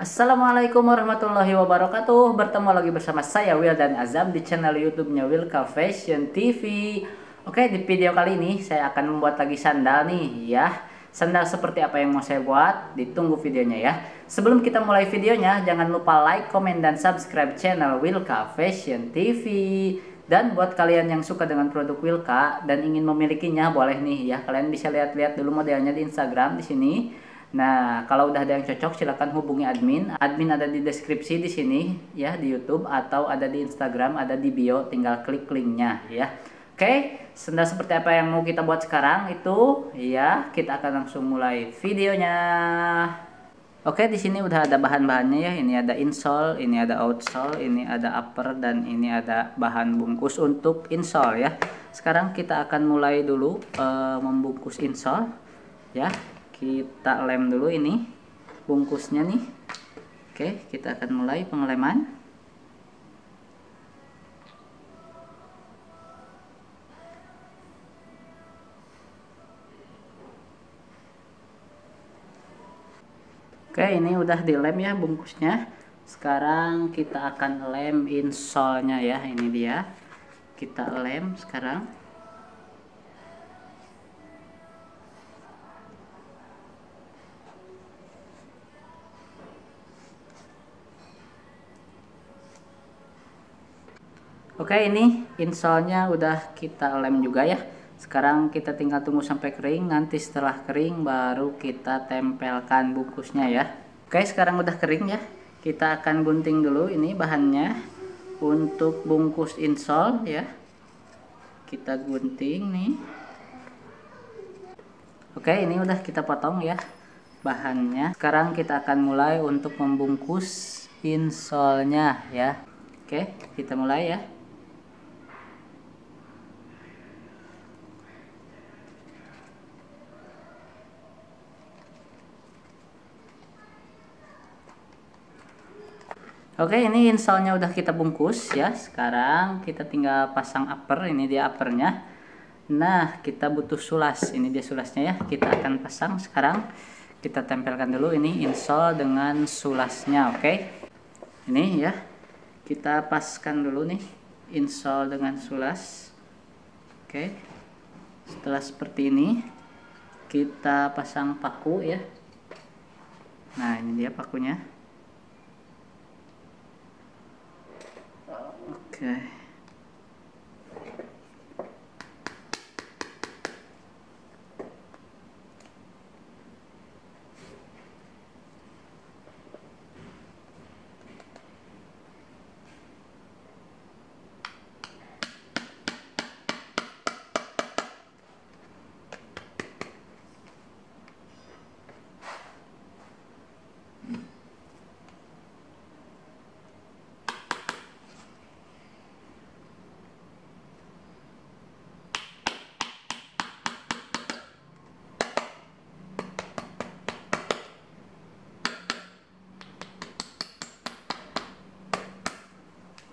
Assalamualaikum warahmatullahi wabarakatuh. Bertemu lagi bersama saya Will dan Azam di channel YouTube-nya Wilka Fashion TV. Oke, di video kali ini saya akan membuat lagi sandal nih ya. Sandal seperti apa yang mau saya buat? Ditunggu videonya ya. Sebelum kita mulai videonya, jangan lupa like, komen, dan subscribe channel Wilka Fashion TV. Dan buat kalian yang suka dengan produk Wilka dan ingin memilikinya, boleh nih ya. Kalian bisa lihat-lihat dulu modelnya di Instagram di sini. Nah, kalau udah ada yang cocok silakan hubungi admin. Admin ada di deskripsi di sini ya di YouTube atau ada di Instagram, ada di bio, tinggal klik linknya ya. Oke, sendal seperti apa yang mau kita buat sekarang itu ya, kita akan langsung mulai videonya. Oke, di sini udah ada bahan-bahannya ya. Ini ada insole, ini ada outsole, ini ada upper, dan ini ada bahan bungkus untuk insole ya. Sekarang kita akan mulai dulu membungkus insole ya. Kita lem dulu ini bungkusnya nih. Oke, kita akan mulai pengeleman. Oke, ini udah dilem ya bungkusnya. Sekarang kita akan lem insole-nya ya. Ini dia. Kita lem sekarang. Oke, ini insole-nya udah kita lem juga ya. Sekarang kita tinggal tunggu sampai kering. Nanti setelah kering baru kita tempelkan bungkusnya ya. Oke, sekarang udah kering ya. Kita akan gunting dulu ini bahannya untuk bungkus insole ya. Kita gunting nih. Oke, ini udah kita potong ya bahannya. Sekarang kita akan mulai untuk membungkus insole-nya ya. Oke, kita mulai ya. Oke, ini insole-nya udah kita bungkus ya. Sekarang kita tinggal pasang upper. Ini dia uppernya. Nah, kita butuh sulas. Ini dia sulasnya ya. Kita akan pasang sekarang. Kita tempelkan dulu ini insole dengan sulasnya. Oke, ini ya. Kita paskan dulu nih insole dengan sulas. Oke, setelah seperti ini kita pasang paku ya. Nah, ini dia pakunya. Oke.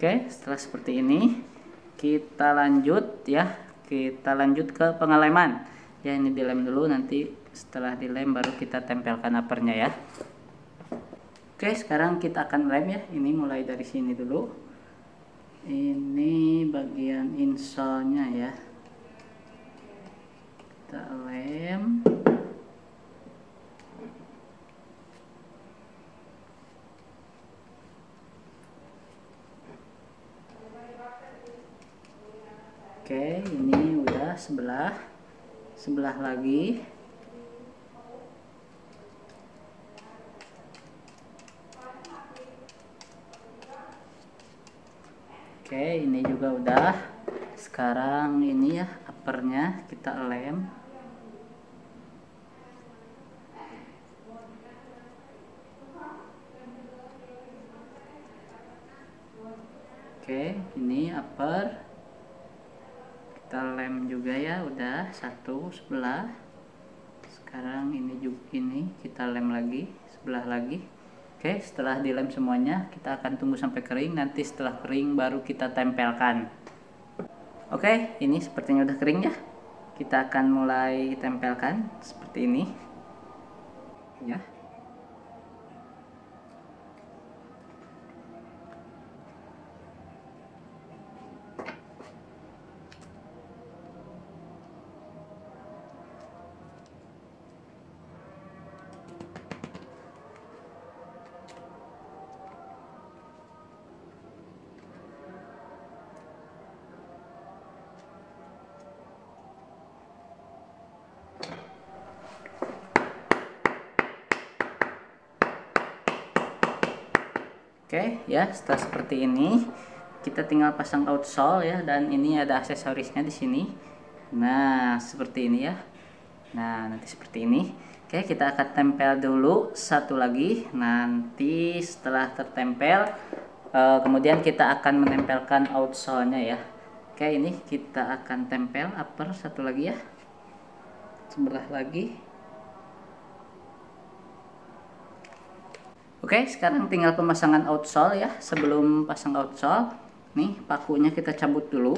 Oke, setelah seperti ini kita lanjut ya. Kita lanjut ke pengeleman. Ya, ini dilem dulu, nanti setelah dilem baru kita tempelkan uppernya ya. Oke, sekarang kita akan lem ya. Ini mulai dari sini dulu. Ini bagian insole-nya ya. Kita lem. Oke, ini udah sebelah lagi. Oke, ini juga udah. Sekarang ini ya uppernya kita lem. Oke, ini upper. Kita lem juga ya, udah satu sebelah. Sekarang ini juga ini kita lem lagi sebelah lagi. Oke, setelah dilem semuanya kita akan tunggu sampai kering. Nanti setelah kering baru kita tempelkan. Oke, ini sepertinya udah kering ya. Kita akan mulai tempelkan seperti ini ya. Oke ya, setelah seperti ini kita tinggal pasang outsole ya, dan ini ada aksesorisnya di sini. Nah, seperti ini ya. Nah, nanti seperti ini. Oke, kita akan tempel dulu satu lagi. Nanti setelah tertempel, kemudian kita akan menempelkan outsole-nya ya. Oke, ini kita akan tempel upper satu lagi ya. Sebelah lagi. Oke, sekarang tinggal pemasangan outsole ya. Sebelum pasang outsole, nih pakunya kita cabut dulu.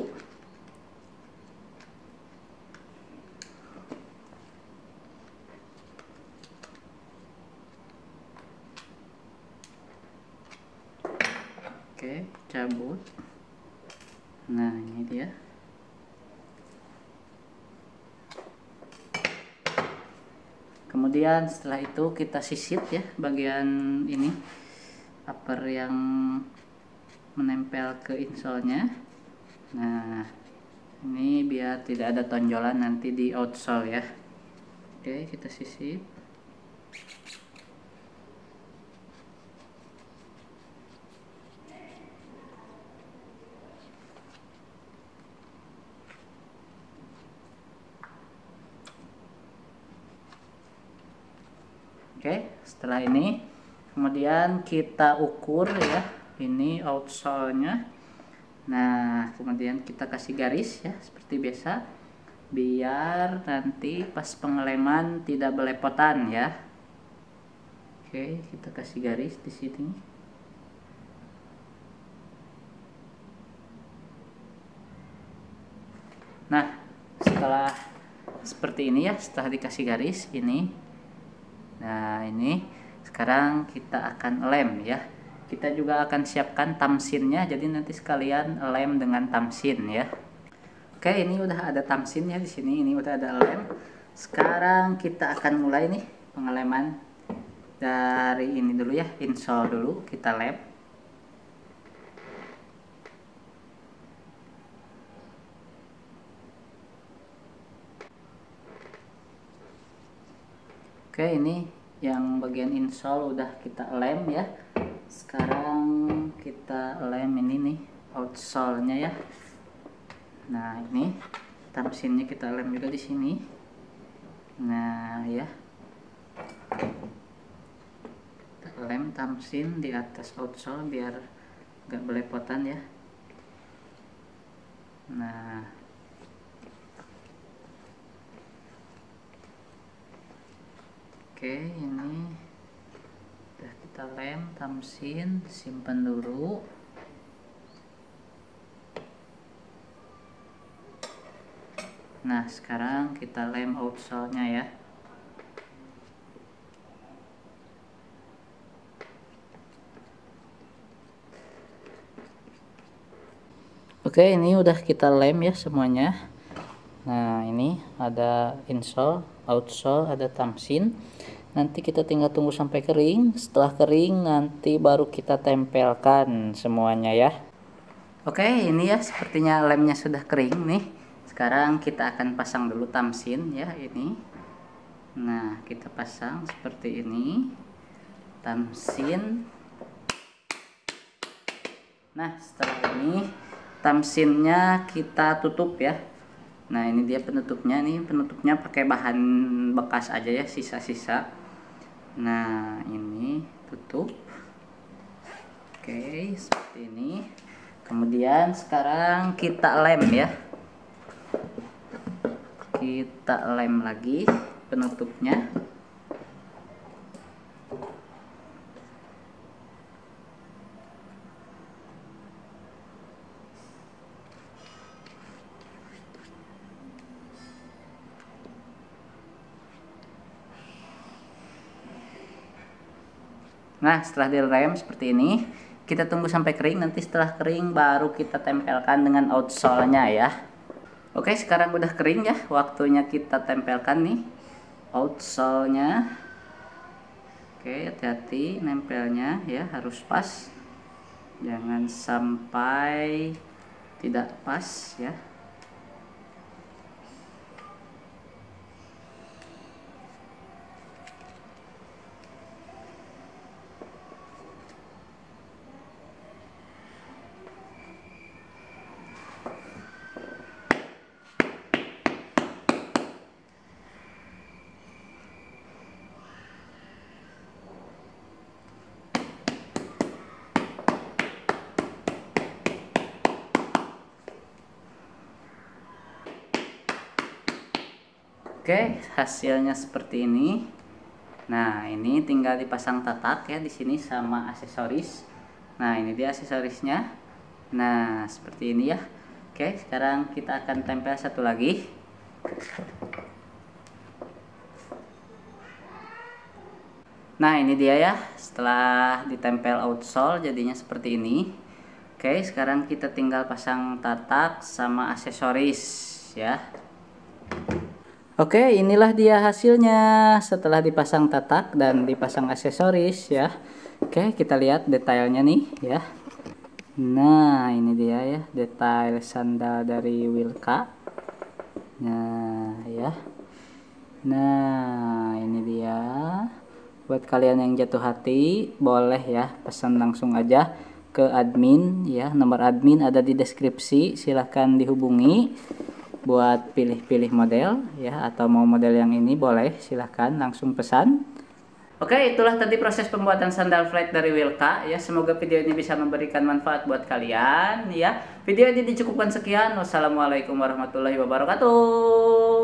Oke, cabut. Nah, ini dia. Kemudian setelah itu kita sisit ya bagian ini, upper yang menempel ke insole-nya. Nah, ini biar tidak ada tonjolan nanti di outsole ya. Oke, kita sisip. Oke, setelah ini kemudian kita ukur ya, ini outsole-nya. Nah, kemudian kita kasih garis ya seperti biasa, biar nanti pas pengeleman tidak belepotan ya. Oke, kita kasih garis di sini. Nah, setelah seperti ini ya, setelah dikasih garis ini. Nah, ini sekarang kita akan lem ya. Kita juga akan siapkan tamsinnya, jadi nanti sekalian lem dengan tamsin ya. Oke, ini udah ada tamsinnya di sini, ini udah ada lem. Sekarang kita akan mulai nih pengeleman dari ini dulu ya, insole dulu kita lem. Oke, ini yang bagian insole udah kita lem ya. Sekarang kita lem ini nih outsole-nya ya. Nah, ini tamsinnya kita lem juga di sini. Nah, ya. Kita lem tamsin di atas outsole biar gak belepotan ya. Nah, oke, ini udah kita lem tamsin, simpan dulu. Nah, sekarang kita lem outsole-nya ya. Oke, ini udah kita lem ya semuanya. Nah, ini ada insole, outsole, ada tamsin. Nanti kita tinggal tunggu sampai kering. Setelah kering nanti baru kita tempelkan semuanya ya. Oke, ini ya sepertinya lemnya sudah kering nih. Sekarang kita akan pasang dulu tamsin ya ini. Nah, kita pasang seperti ini. Tamsin. Nah, setelah ini tamsinnya kita tutup ya. Nah, ini dia penutupnya nih. Penutupnya pakai bahan bekas aja ya, sisa-sisa. Nah, ini tutup. Oke, seperti ini. Kemudian sekarang kita lem ya. Kita lem lagi penutupnya. Nah, setelah dilem seperti ini, kita tunggu sampai kering. Nanti setelah kering baru kita tempelkan dengan outsole-nya ya. Oke, sekarang udah kering ya. Waktunya kita tempelkan nih outsole-nya. Oke, hati-hati nempelnya ya, harus pas. Jangan sampai tidak pas ya. Oke, hasilnya seperti ini. Nah, ini tinggal dipasang tatak ya di sini sama aksesoris. Nah, ini dia aksesorisnya. Nah, seperti ini ya. Oke, sekarang kita akan tempel satu lagi. Nah, ini dia ya. Setelah ditempel outsole jadinya seperti ini. Oke, sekarang kita tinggal pasang tatak sama aksesoris ya. Oke, inilah dia hasilnya setelah dipasang tatak dan dipasang aksesoris ya. Oke, kita lihat detailnya nih ya. Nah, ini dia ya detail sandal dari Wilka. Nah, ya. Nah, ini dia. Buat kalian yang jatuh hati, boleh ya pesan langsung aja ke admin ya. Nomor admin ada di deskripsi, silahkan dihubungi buat pilih-pilih model ya, atau mau model yang ini boleh silahkan langsung pesan. Oke, itulah tadi proses pembuatan sandal flat dari Wilka ya. Semoga video ini bisa memberikan manfaat buat kalian ya. Video ini dicukupkan sekian. Wassalamualaikum warahmatullahi wabarakatuh.